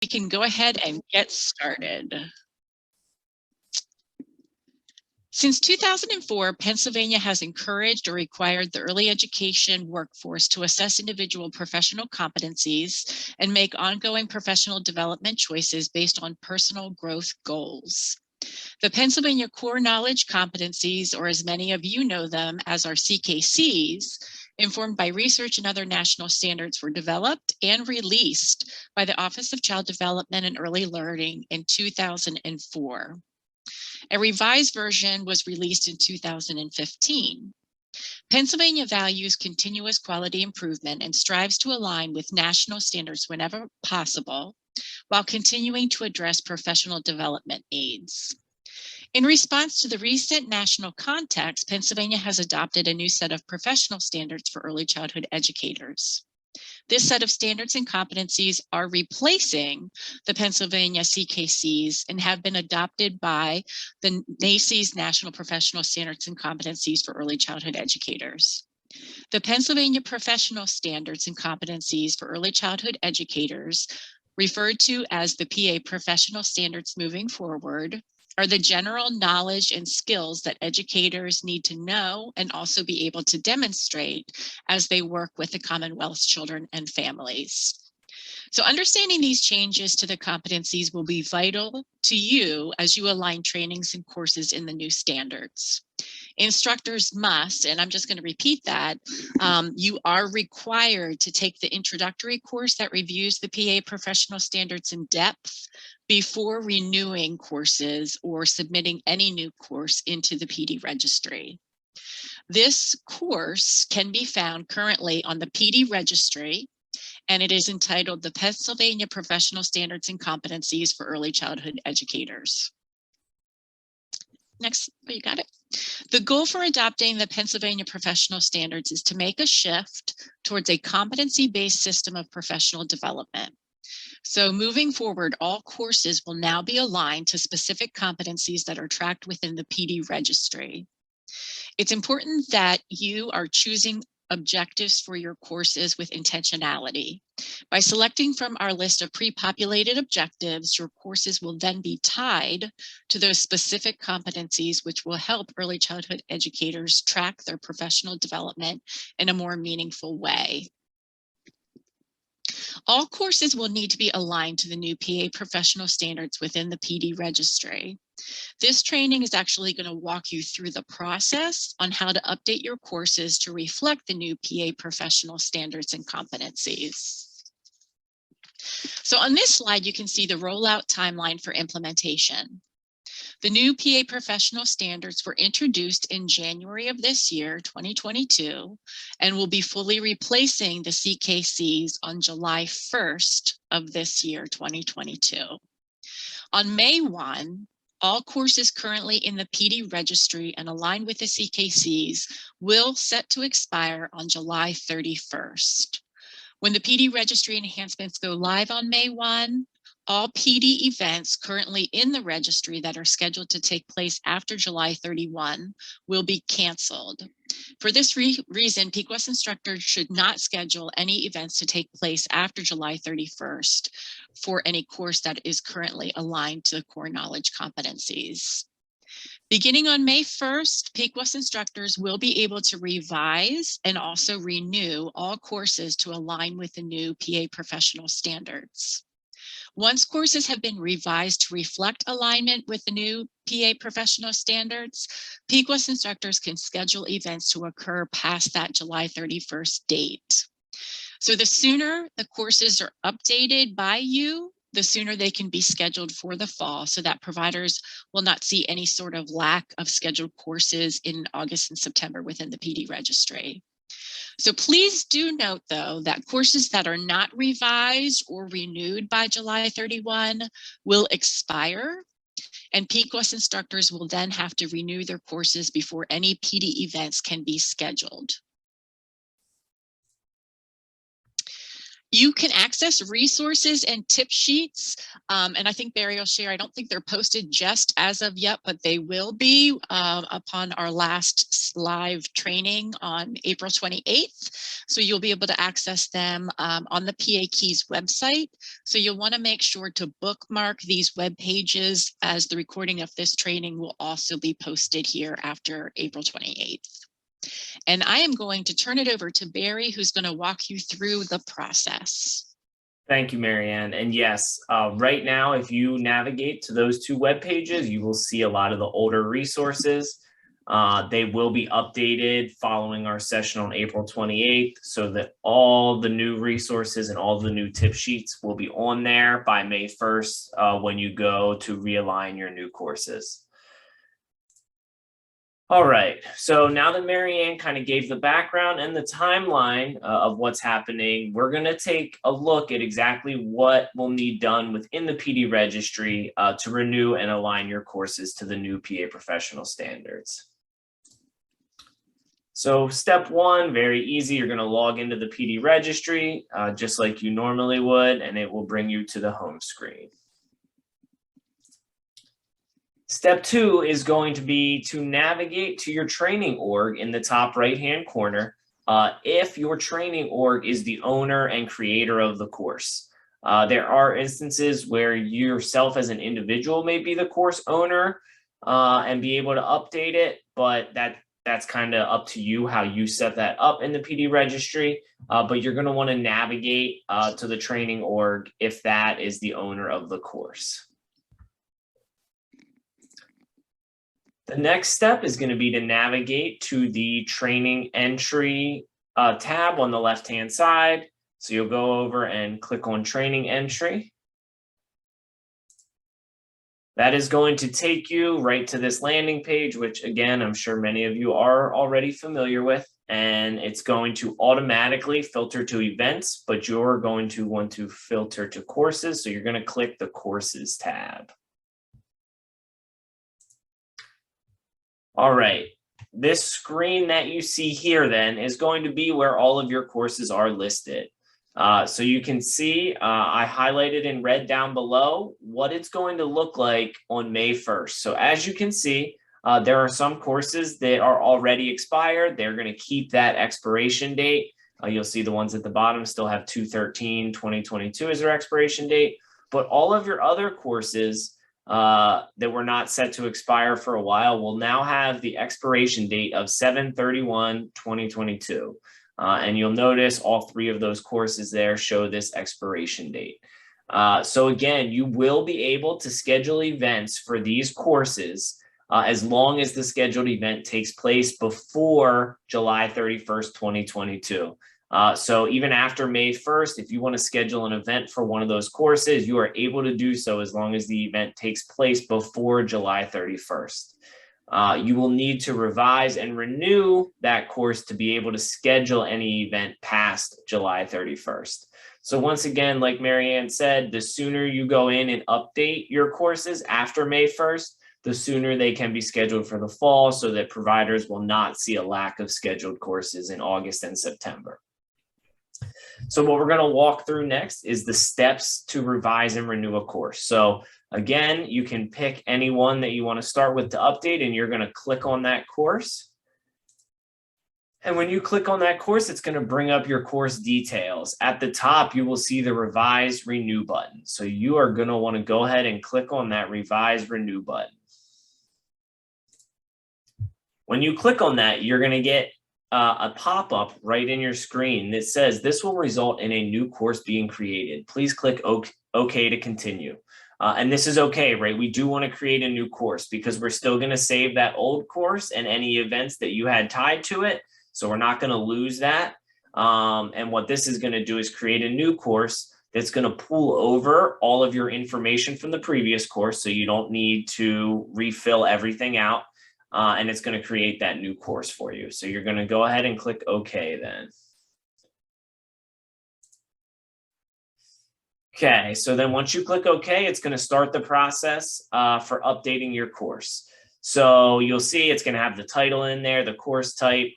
We can go ahead and get started. Since 2004, Pennsylvania has encouraged or required the early education workforce to assess individual professional competencies and make ongoing professional development choices based on personal growth goals. The Pennsylvania Core Knowledge Competencies, or as many of you know them as our CKCs, informed by research and other national standards, were developed and released by the Office of Child Development and Early Learning in 2004. A revised version was released in 2015. Pennsylvania values continuous quality improvement and strives to align with national standards whenever possible, while continuing to address professional development needs. In response to the recent national context, Pennsylvania has adopted a new set of professional standards for early childhood educators. This set of standards and competencies are replacing the Pennsylvania CKCs and have been adopted by the NACCE's National Professional Standards and Competencies for Early Childhood Educators. The Pennsylvania Professional Standards and Competencies for Early Childhood Educators, referred to as the PA Professional Standards moving forward, are the general knowledge and skills that educators need to know and also be able to demonstrate as they work with the Commonwealth's children and families. So understanding these changes to the competencies will be vital to you as you align trainings and courses in the new standards. Instructors must, and I'm just going to repeat that, you are required to take the introductory course that reviews the PA professional standards in depth before renewing courses or submitting any new course into the PD Registry. This course can be found currently on the PD Registry, and it is entitled the Pennsylvania Professional Standards and Competencies for Early Childhood Educators. Next, you got it. The goal for adopting the Pennsylvania Professional Standards is to make a shift towards a competency-based system of professional development. So moving forward, all courses will now be aligned to specific competencies that are tracked within the PD Registry. It's important that you are choosing objectives for your courses with intentionality. By selecting from our list of pre-populated objectives, your courses will then be tied to those specific competencies, which will help early childhood educators track their professional development in a more meaningful way. All courses will need to be aligned to the new PA professional standards within the PD Registry. This training is actually going to walk you through the process on how to update your courses to reflect the new PA professional standards and competencies. So on this slide, you can see the rollout timeline for implementation. The new PA professional standards were introduced in January of this year, 2022, and will be fully replacing the CKCs on July 1st of this year, 2022. On May 1, all courses currently in the PD Registry and aligned with the CKCs will set to expire on July 31st. When the PD Registry enhancements go live on May 1, all PD events currently in the registry that are scheduled to take place after July 31 will be canceled. For this reason, PQuest instructors should not schedule any events to take place after July 31st for any course that is currently aligned to core knowledge competencies. Beginning on May 1st, PQuest instructors will be able to revise and also renew all courses to align with the new PA professional standards. Once courses have been revised to reflect alignment with the new PA professional standards, PQuest instructors can schedule events to occur past that July 31st date. So the sooner the courses are updated by you, the sooner they can be scheduled for the fall, so that providers will not see any sort of lack of scheduled courses in August and September within the PD Registry. So please do note, though, that courses that are not revised or renewed by July 31 will expire, and PQuest instructors will then have to renew their courses before any PD events can be scheduled. You can access resources and tip sheets. And I think Barry will share, I don't think they're posted just as of yet, but they will be upon our last live training on April 28th. So you'll be able to access them on the PA Keys website. So you'll want to make sure to bookmark these web pages, as the recording of this training will also be posted here after April 28th. And I am going to turn it over to Barry, who's going to walk you through the process. Thank you, Marianne. And yes, right now, if you navigate to those two web pages, you will see a lot of the older resources. They will be updated following our session on April 28th, so that all the new resources and all the new tip sheets will be on there by May 1st when you go to realign your new courses. All right, so now that Marianne kind of gave the background and the timeline of what's happening, we're going to take a look at exactly what will need done within the PD Registry to renew and align your courses to the new PA professional standards. So step one, very easy. You're going to log into the PD Registry just like you normally would, and it will bring you to the home screen. Step two is going to be to navigate to your training org in the top right-hand corner if your training org is the owner and creator of the course. There are instances where yourself as an individual may be the course owner and be able to update it, but that's kind of up to you how you set that up in the PD Registry. But you're going to want to navigate to the training org if that is the owner of the course. The next step is going to be to navigate to the training entry tab on the left-hand side. So you'll go over and click on training entry. That is going to take you right to this landing page, which again, I'm sure many of you are already familiar with, and it's going to automatically filter to events, but you're going to want to filter to courses. So you're going to click the courses tab. All right, this screen that you see here then is going to be where all of your courses are listed. So you can see I highlighted in red down below what it's going to look like on May 1st. So as you can see, there are some courses that are already expired. They're going to keep that expiration date. You'll see the ones at the bottom still have 2/13/2022 as their expiration date. But all of your other courses that were not set to expire for a while will now have the expiration date of 7/31/2022. And you'll notice all three of those courses there show this expiration date. So again, you will be able to schedule events for these courses as long as the scheduled event takes place before July 31st, 2022. So even after May 1st, if you want to schedule an event for one of those courses, you are able to do so as long as the event takes place before July 31st. You will need to revise and renew that course to be able to schedule any event past July 31st. So once again, like Marianne said, the sooner you go in and update your courses after May 1st, the sooner they can be scheduled for the fall so that providers will not see a lack of scheduled courses in August and September. So what we're going to walk through next is the steps to revise and renew a course. So again, you can pick any one that you want to start with to update, and you're going to click on that course. And when you click on that course, it's going to bring up your course details. At the top, you will see the Revise Renew button. So you are going to want to go ahead and click on that Revise Renew button. When you click on that, you're going to get a pop-up right in your screen that says this will result in a new course being created. Please click OK to continue. And this is okay, right? We do want to create a new course because we're still going to save that old course and any events that you had tied to it. So we're not going to lose that. And what this is going to do is create a new course that's going to pull over all of your information from the previous course. So you don't need to refill everything out. And it's going to create that new course for you. So you're going to go ahead and click OK then. Okay, so then once you click OK, it's going to start the process for updating your course. So you'll see it's going to have the title in there, the course type.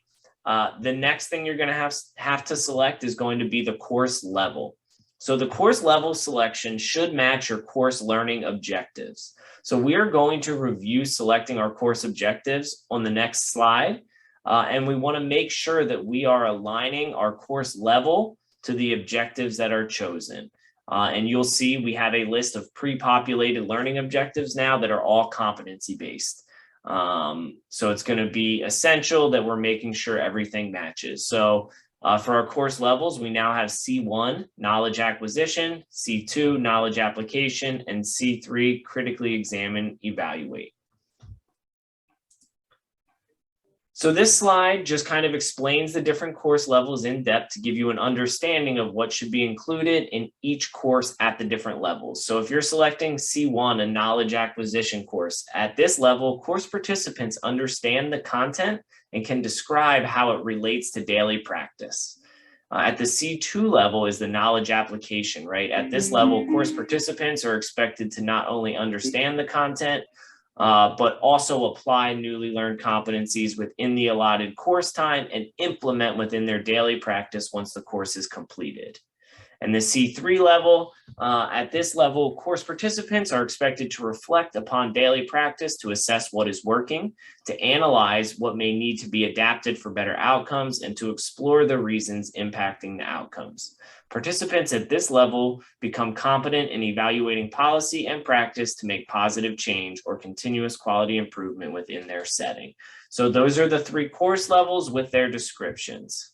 The next thing you're going to have to select is going to be the course level. So the course level selection should match your course learning objectives. So we are going to review selecting our course objectives on the next slide. And we want to make sure that we are aligning our course level to the objectives that are chosen. And you'll see we have a list of pre-populated learning objectives now that are all competency based. So it's going to be essential that we're making sure everything matches. So for our course levels, we now have C1, knowledge acquisition, C2, knowledge application, and C3, critically examine, evaluate. So this slide just kind of explains the different course levels in depth to give you an understanding of what should be included in each course at the different levels. So if you're selecting C1, a knowledge acquisition course, at this level, course participants understand the content and can describe how it relates to daily practice. At the C2 level is the knowledge application, right? At this level, course participants are expected to not only understand the content, but also apply newly learned competencies within the allotted course time and implement within their daily practice once the course is completed. And the C3 level, at this level, course participants are expected to reflect upon daily practice to assess what is working, to analyze what may need to be adapted for better outcomes, and to explore the reasons impacting the outcomes. Participants at this level become competent in evaluating policy and practice to make positive change or continuous quality improvement within their setting. So those are the 3 course levels with their descriptions.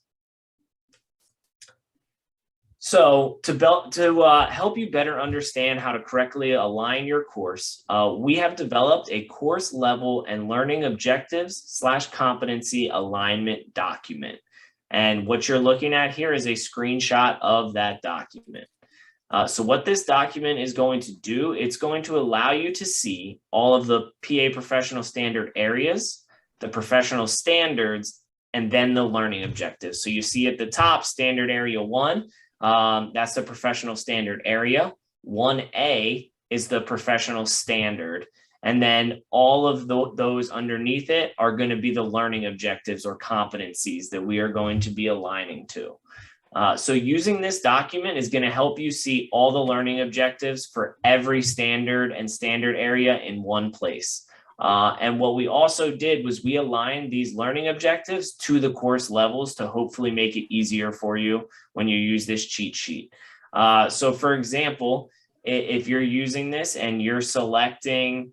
So to help you better understand how to correctly align your course, we have developed a course level and learning objectives / competency alignment document. And what you're looking at here is a screenshot of that document. So what this document is going to do, it's going to allow you to see all of the PA professional standard areas, the professional standards, and then the learning objectives. So you see at the top, standard area 1, that's the professional standard area. 1A is the professional standard. And then all of those underneath it are going to be the learning objectives or competencies that we are going to be aligning to. So using this document is going to help you see all the learning objectives for every standard and standard area in one place. And what we also did was we aligned these learning objectives to the course levels to hopefully make it easier for you when you use this cheat sheet. So for example, if you're using this and you're selecting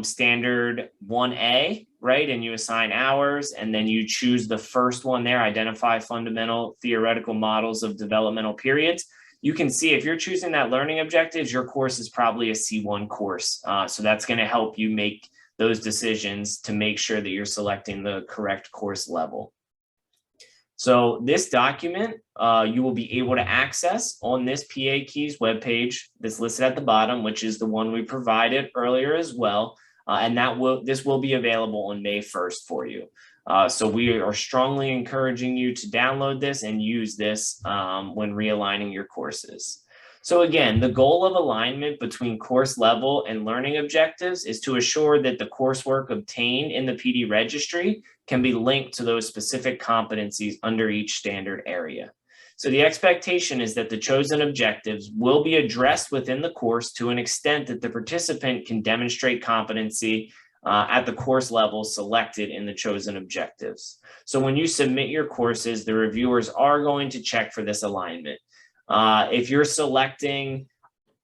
standard 1A, right, and you assign hours, and then you choose the first one there, identify fundamental theoretical models of developmental periods, you can see if you're choosing that learning objectives, your course is probably a C1 course. So that's going to help you make those decisions to make sure that you're selecting the correct course level. So this document you will be able to access on this PA Keys webpage that's listed at the bottom, which is the one we provided earlier as well. And this will be available on May 1st for you. So we are strongly encouraging you to download this and use this when realigning your courses. So again, the goal of alignment between course level and learning objectives is to assure that the coursework obtained in the PD Registry can be linked to those specific competencies under each standard area. So the expectation is that the chosen objectives will be addressed within the course to an extent that the participant can demonstrate competency at the course level selected in the chosen objectives. So when you submit your courses, the reviewers are going to check for this alignment. If you're selecting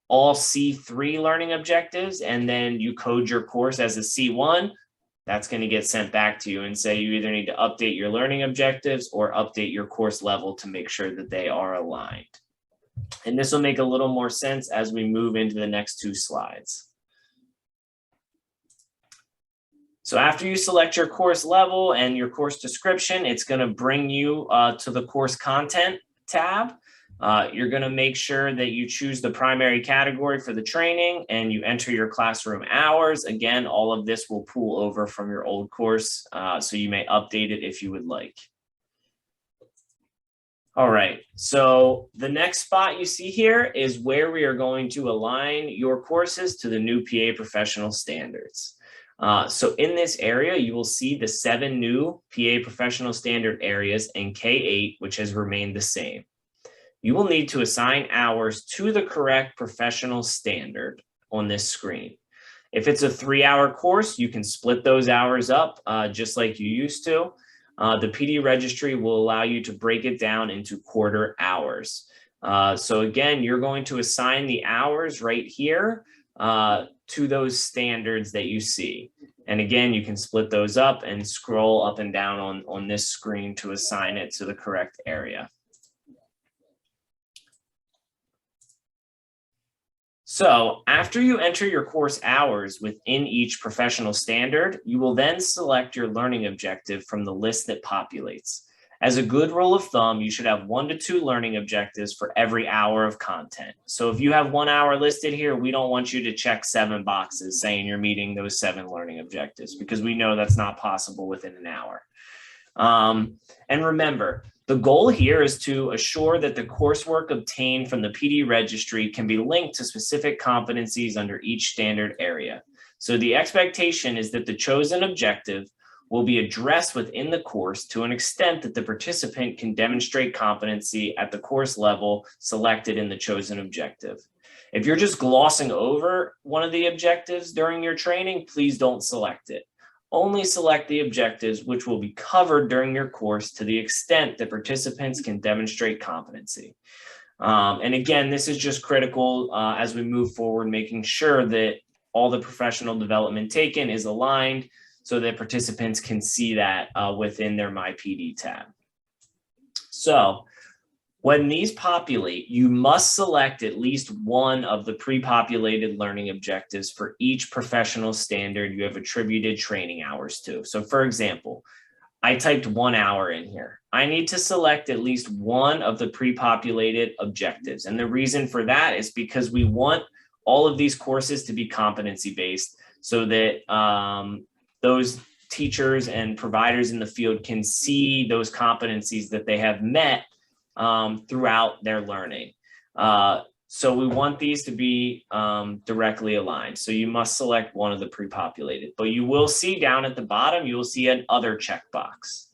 all C3 learning objectives and then you code your course as a C1, that's going to get sent back to you and say you either need to update your learning objectives or update your course level to make sure that they are aligned. And this will make a little more sense as we move into the next 2 slides. So after you select your course level and your course description, it's going to bring you to the course content tab. You're going to make sure that you choose the primary category for the training and you enter your classroom hours. Again, all of this will pull over from your old course, so you may update it if you would like. All right, so the next spot you see here is where we are going to align your courses to the new PA professional standards. So in this area, you will see the 7 new PA professional standard areas and K8, which has remained the same. you will need to assign hours to the correct professional standard on this screen. If it's a 3-hour course, you can split those hours up just like you used to. The PD Registry will allow you to break it down into quarter hours. So again, you're going to assign the hours right here to those standards that you see. And again, you can split those up and scroll up and down on this screen to assign it to the correct area. So after you enter your course hours within each professional standard, you will then select your learning objective from the list that populates. As a good rule of thumb, you should have 1 to 2 learning objectives for every hour of content. So if you have 1 hour listed here, we don't want you to check 7 boxes saying you're meeting those 7 learning objectives, because we know that's not possible within an hour. And remember, the goal here is to assure that the coursework obtained from the PD Registry can be linked to specific competencies under each standard area. So the expectation is that the chosen objective will be addressed within the course to an extent that the participant can demonstrate competency at the course level selected in the chosen objective. If you're just glossing over one of the objectives during your training, please don't select it. Only select the objectives which will be covered during your course to the extent that participants can demonstrate competency. And again, this is just critical as we move forward, making sure that all the professional development taken is aligned so that participants can see that within their MyPD tab. So when these populate, you must select at least one of the pre-populated learning objectives for each professional standard you have attributed training hours to. So for example, I typed 1 hour in here. I need to select at least one of the pre-populated objectives. And the reason for that is because we want all of these courses to be competency-based so that those teachers and providers in the field can see those competencies that they have met throughout their learning. So we want these to be directly aligned. So you must select one of the pre-populated, but you will see down at the bottom, you will see an other checkbox.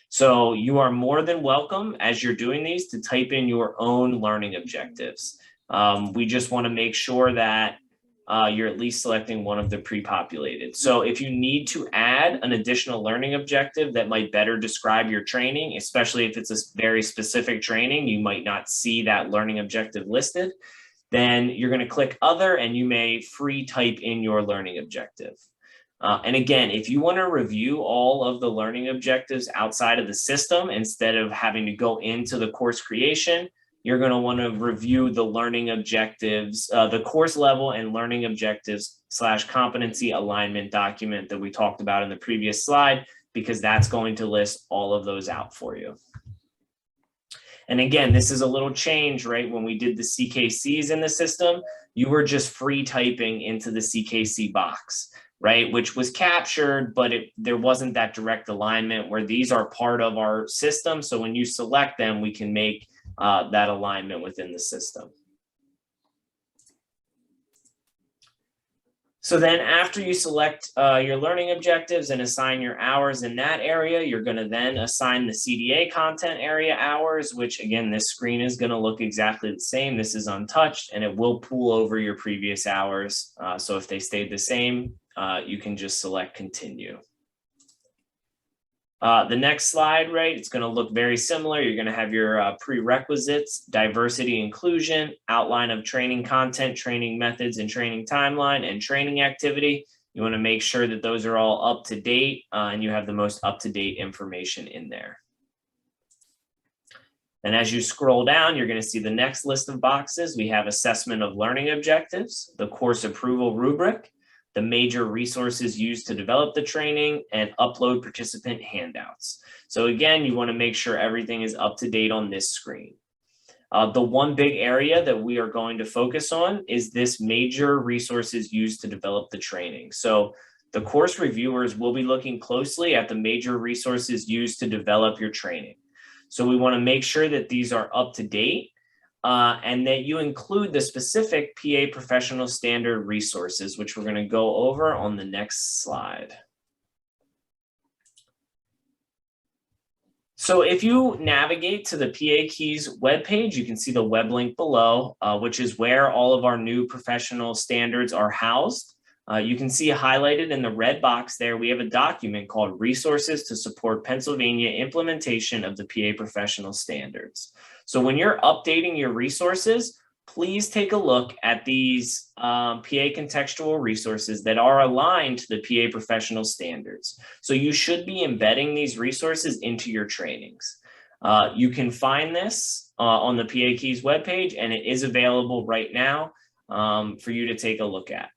So you are more than welcome as you're doing these to type in your own learning objectives. We just want to make sure that you're at least selecting one of the pre-populated. So if you need to add an additional learning objective that might better describe your training, especially if it's a very specific training, you might not see that learning objective listed, then you're going to click other and you may free type in your learning objective. And again, if you want to review all of the learning objectives outside of the system, instead of having to go into the course creation, you're going to want to review the learning objectives, the course level and learning objectives / competency alignment document that we talked about in the previous slide, because that's going to list all of those out for you. And again, this is a little change, right? When we did the CKCs in the system, you were just free typing into the CKC box, right? Which was captured, but there wasn't that direct alignment, where these are part of our system. So when you select them, we can make that alignment within the system. So then after you select your learning objectives and assign your hours in that area, you're going to then assign the CDA content area hours, which again, this screen is going to look exactly the same. This is untouched and it will pull over your previous hours. So if they stayed the same, you can just select continue. The next slide, right, it's going to look very similar. You're going to have your prerequisites, diversity, inclusion, outline of training content, training methods, and training timeline, and training activity. You want to make sure that those are all up to date and you have the most up-to-date information in there. And as you scroll down, you're going to see the next list of boxes. We have assessment of learning objectives, the course approval rubric, the major resources used to develop the training, and upload participant handouts. So again, you want to make sure everything is up to date on this screen. The one big area that we are going to focus on is this major resources used to develop the training. So the course reviewers will be looking closely at the major resources used to develop your training. So we want to make sure that these are up to date and that you include the specific PA professional standard resources, which we're going to go over on the next slide. So if you navigate to the PA Keys webpage, you can see the web link below, which is where all of our new professional standards are housed. You can see highlighted in the red box there, we have a document called Resources to Support Pennsylvania Implementation of the PA Professional Standards. So when you're updating your resources, please take a look at these PA contextual resources that are aligned to the PA professional standards. So you should be embedding these resources into your trainings. You can find this on the PA Keys webpage, and it is available right now for you to take a look at.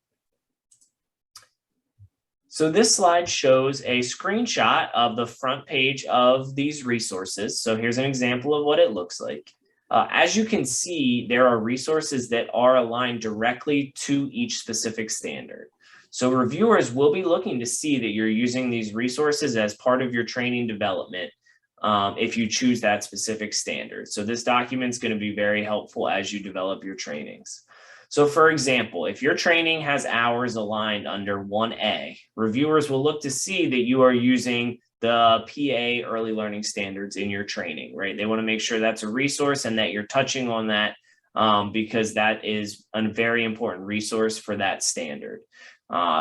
So this slide shows a screenshot of the front page of these resources. So here's an example of what it looks like. As you can see, there are resources that are aligned directly to each specific standard. So reviewers will be looking to see that you're using these resources as part of your training development if you choose that specific standard. So this document is going to be very helpful as you develop your trainings. So for example, if your training has hours aligned under 1A, reviewers will look to see that you are using the PA early learning standards in your training, right? They want to make sure that's a resource and that you're touching on that because that is a very important resource for that standard.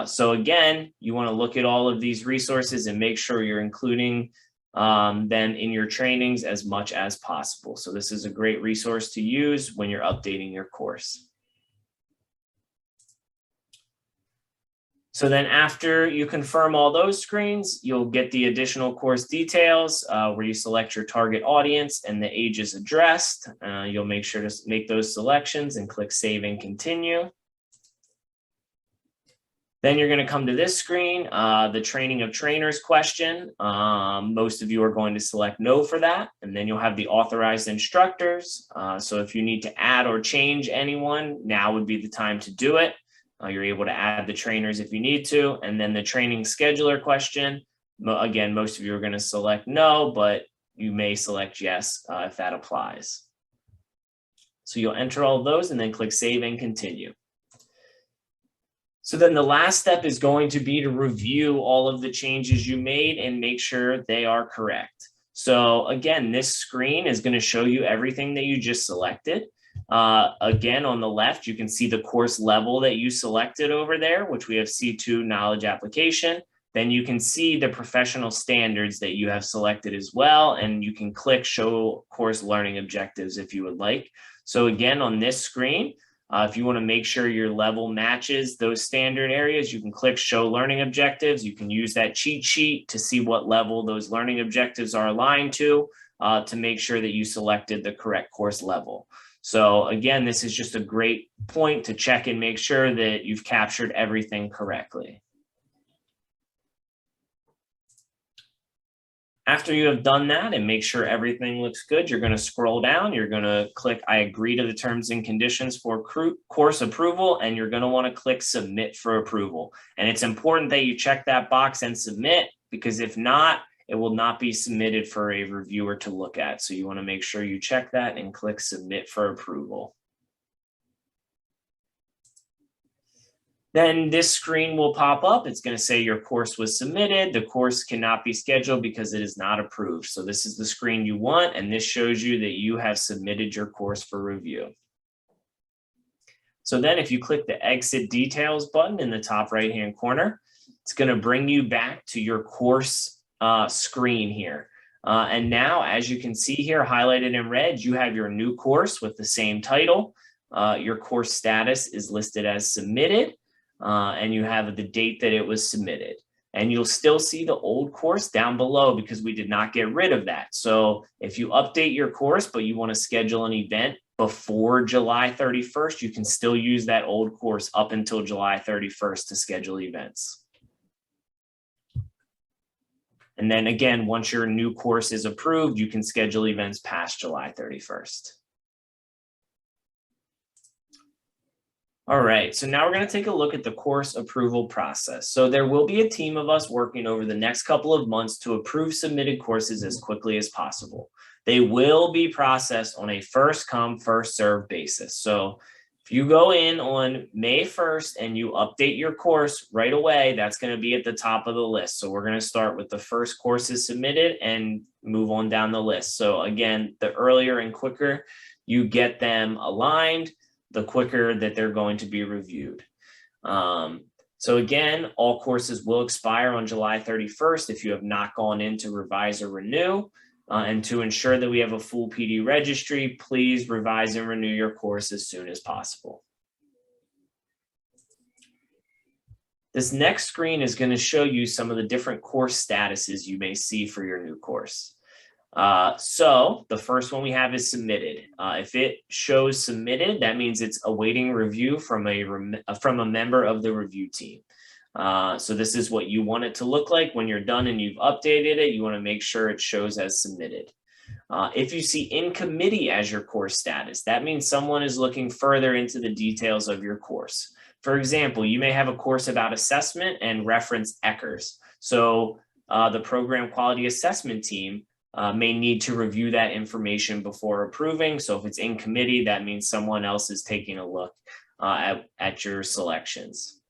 So again, you want to look at all of these resources and make sure you're including them in your trainings as much as possible. So this is a great resource to use when you're updating your course. So then after you confirm all those screens, you'll get the additional course details where you select your target audience and the ages addressed. You'll make sure to make those selections and click Save and Continue. Then you're going to come to this screen, the Training of Trainers question. Most of you are going to select No for that. And then you'll have the Authorized Instructors. So if you need to add or change anyone, now would be the time to do it. You're able to add the trainers if you need to. And then the training scheduler question. Again, most of you are going to select no, but you may select yes if that applies. So you'll enter all of those and then click Save and Continue. So then the last step is going to be to review all of the changes you made and make sure they are correct. So again, this screen is going to show you everything that you just selected. Again, on the left, you can see the course level that you selected over there, which we have C2 knowledge application. Then you can see the professional standards that you have selected as well. And you can click show course learning objectives if you would like. So again, on this screen, if you want to make sure your level matches those standard areas, you can click show learning objectives. You can use that cheat sheet to see what level those learning objectives are aligned to make sure that you selected the correct course level. So again, this is just a great point to check and make sure that you've captured everything correctly. After you have done that and make sure everything looks good, you're going to scroll down. You're going to click I agree to the terms and conditions for course approval, and you're going to want to click submit for approval. And it's important that you check that box and submit, because if not, it will not be submitted for a reviewer to look at. So you want to make sure you check that and click submit for approval. Then this screen will pop up. It's going to say your course was submitted. The course cannot be scheduled because it is not approved. So this is the screen you want, and this shows you that you have submitted your course for review. So then if you click the exit details button in the top right-hand corner, it's going to bring you back to your course screen here. And now, as you can see here highlighted in red, you have your new course with the same title. Your course status is listed as submitted, and you have the date that it was submitted. And you'll still see the old course down below because we did not get rid of that. So if you update your course, but you want to schedule an event before July 31st, you can still use that old course up until July 31st to schedule events. And then again, once your new course is approved, you can schedule events past July 31st. All right, so now we're going to take a look at the course approval process. So there will be a team of us working over the next couple of months to approve submitted courses as quickly as possible. They will be processed on a first come, first served basis. So If you go in on May 1st and you update your course right away, that's going to be at the top of the list. So we're going to start with the first courses submitted and move on down the list. So again, the earlier and quicker you get them aligned, the quicker that they're going to be reviewed. So again, all courses will expire on July 31st if you have not gone in to revise or renew. And to ensure that we have a full PD registry, please revise and renew your course as soon as possible. This next screen is going to show you some of the different course statuses you may see for your new course. So the first one we have is submitted. If it shows submitted, that means it's awaiting review from a member of the review team. So this is what you want it to look like when you're done and you've updated it. You want to make sure it shows as submitted. If you see in committee as your course status, that means someone is looking further into the details of your course. For example, you may have a course about assessment and reference ECHRS. So the program quality assessment team may need to review that information before approving. So if it's in committee, that means someone else is taking a look at your selections.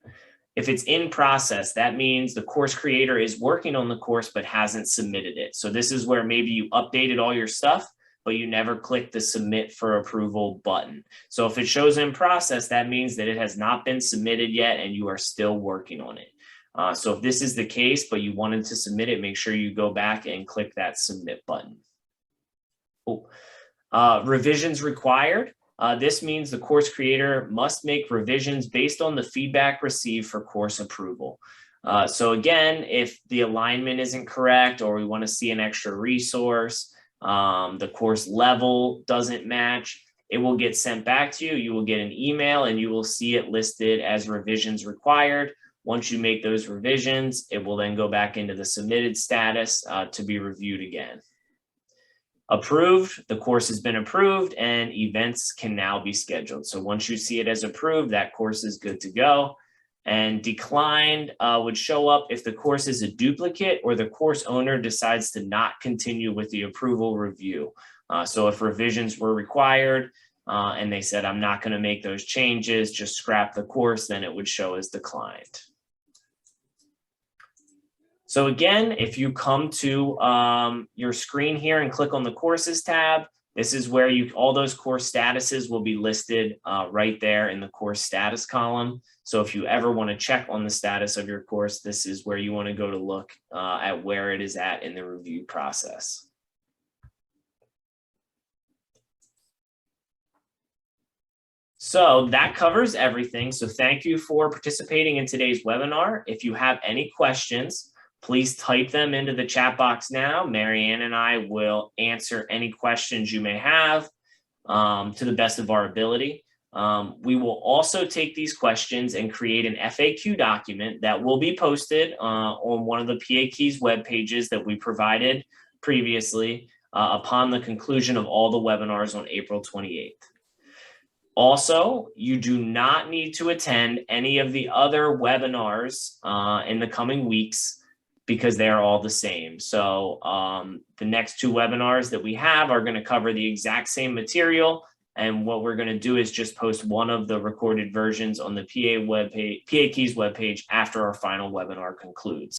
If it's in process, that means the course creator is working on the course but hasn't submitted it. So this is where maybe you updated all your stuff, but you never clicked the submit for approval button. So if it shows in process, that means that it has not been submitted yet and you are still working on it. So if this is the case, but you wanted to submit it, make sure you go back and click that submit button. Revisions required. This means the course creator must make revisions based on the feedback received for course approval. So again, if the alignment isn't correct or we want to see an extra resource, the course level doesn't match, it will get sent back to you. You will get an email and you will see it listed as revisions required. Once you make those revisions, it will then go back into the submitted status to be reviewed again. Approved, the course has been approved and events can now be scheduled. So once you see it as approved, that course is good to go. And declined would show up if the course is a duplicate or the course owner decides to not continue with the approval review. So if revisions were required and they said, I'm not going to make those changes, just scrap the course, then it would show as declined. So again, if you come to your screen here and click on the courses tab, this is where all those course statuses will be listed right there in the course status column. So if you ever want to check on the status of your course, this is where you want to go to look at where it is at in the review process. So that covers everything. So thank you for participating in today's webinar. If you have any questions, please type them into the chat box now. Marianne and I will answer any questions you may have to the best of our ability. We will also take these questions and create an FAQ document that will be posted on one of the PA Keys web pages that we provided previously upon the conclusion of all the webinars on April 28th. Also, you do not need to attend any of the other webinars in the coming weeks because they are all the same. So the next two webinars that we have are going to cover the exact same material. And what we're going to do is just post one of the recorded versions on the PA Keys webpage after our final webinar concludes.